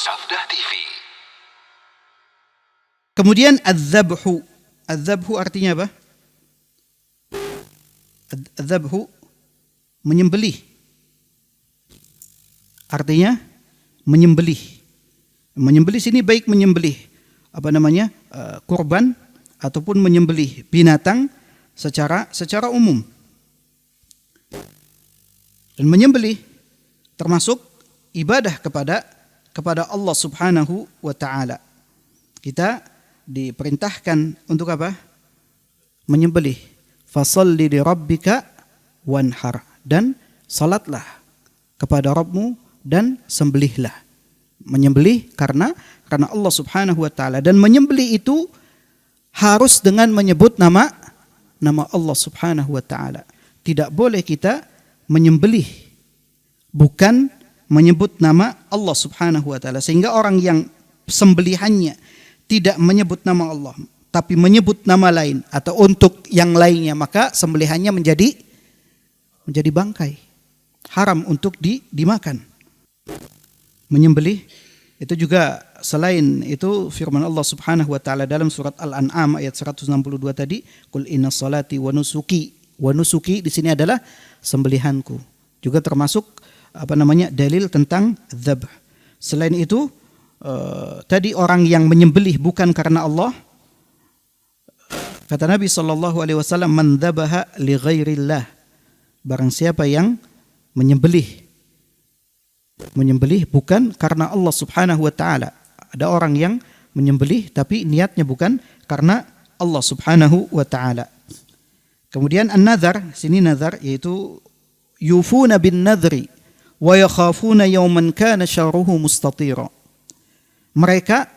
Sabda TV. Kemudian adzabhu. Adzabhu artinya apa? Adzabhu menyembelih. Artinya menyembelih. Menyembelih sini baik menyembelih kurban ataupun menyembelih binatang secara umum. Dan menyembelih termasuk ibadah kepada Allah Subhanahu wa taala. Kita diperintahkan untuk apa? Menyembelih. Fasholli li rabbika wanhar, dan salatlah kepada Rabbmu dan sembelihlah. Menyembelih karena Allah Subhanahu wa taala, dan menyembelih itu harus dengan menyebut nama Allah Subhanahu wa taala. Tidak boleh kita menyembelih bukan menyebut nama Allah Subhanahu wa taala, sehingga orang yang sembelihannya tidak menyebut nama Allah tapi menyebut nama lain atau untuk yang lainnya, maka sembelihannya menjadi bangkai, haram untuk dimakan. Menyembelih itu juga, selain itu firman Allah Subhanahu wa taala dalam surat Al-An'am ayat 162 tadi, qul inna salati wa nusuki. Wa nusuki di sini adalah sembelihanku. Juga termasuk dalil tentang dzabh. Selain itu tadi orang yang menyembelih bukan karena Allah, kata Nabi SAW, man dzabaha li ghairillah, barang siapa yang menyembelih bukan karena Allah Subhanahu wa taala. Ada orang yang menyembelih tapi niatnya bukan karena Allah Subhanahu wa taala. Kemudian an-nadhar, sini nazar yaitu yufuna bin nadhri wa yakhafuna yawman kana syarruhu mustatira. Mereka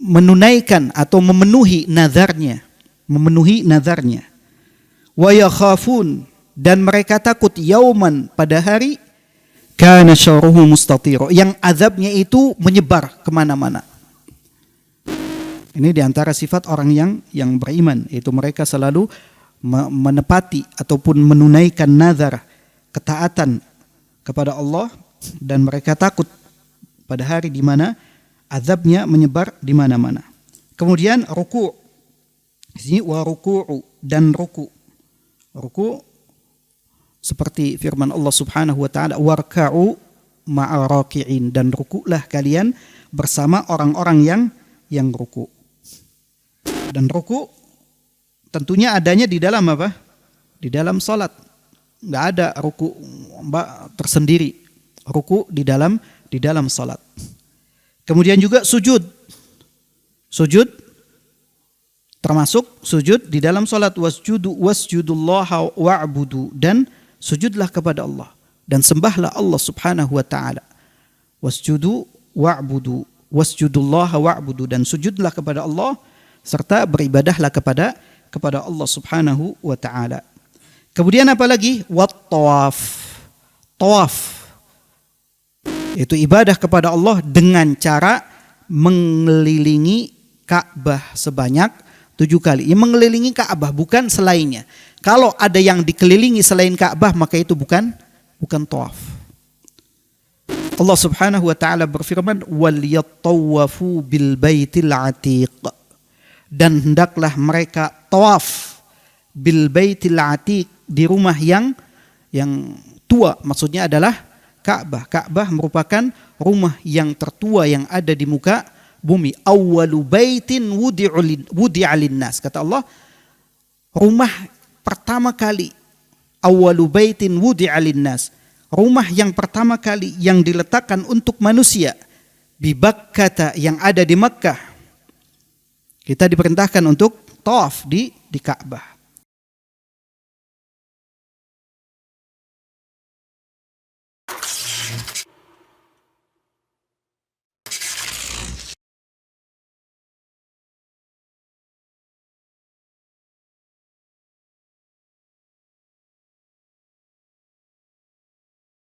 menunaikan atau memenuhi nazarnya. Wa yakhafun, dan mereka takut yauman, pada hari kana syarruhu mustatira, yang azabnya itu menyebar kemana-mana. Ini diantara sifat orang yang beriman, yaitu mereka selalu menepati ataupun menunaikan nazar, ketaatan kepada Allah, dan mereka takut pada hari di mana azabnya menyebar di mana-mana. Kemudian ruku'. Di sini wa ruku'u, dan ruku'. Ruku' seperti firman Allah Subhanahu wa taala, warka'u ma'a raki'in, dan ruku'lah kalian bersama orang-orang yang ruku'. Dan ruku' tentunya adanya di dalam apa? Di dalam salat. Enggak ada ruku' tersendiri. Ruku' di dalam salat. Kemudian juga sujud. Sujud termasuk sujud di dalam salat. Wasjudullaha wa'budu, dan sujudlah kepada Allah dan sembahlah Allah Subhanahu wa taala. Wasjudu wa'budu, wasjudullaha wa'budu, dan sujudlah kepada Allah serta beribadahlah kepada Allah Subhanahu wa taala. Kemudian apa lagi? Wat tawaf. Tawaf itu ibadah kepada Allah dengan cara mengelilingi Ka'bah sebanyak 7 kali. Yang mengelilingi Ka'bah, bukan selainnya. Kalau ada yang dikelilingi selain Ka'bah, maka itu bukan tawaf. Allah Subhanahu wa taala berfirman, wal yattawafu bil baitil atiq, dan hendaklah mereka tawaf bil baitil atiq, di rumah yang tua, maksudnya adalah Ka'bah. Ka'bah merupakan rumah yang tertua yang ada di muka bumi. Awwalu baitin wudi'a linnas, kata Allah, rumah pertama kali, awwalu baitin wudi'a linnas, rumah yang pertama kali yang diletakkan untuk manusia, bi Bakkah, yang ada di Makkah. Kita diperintahkan untuk tawaf di Ka'bah.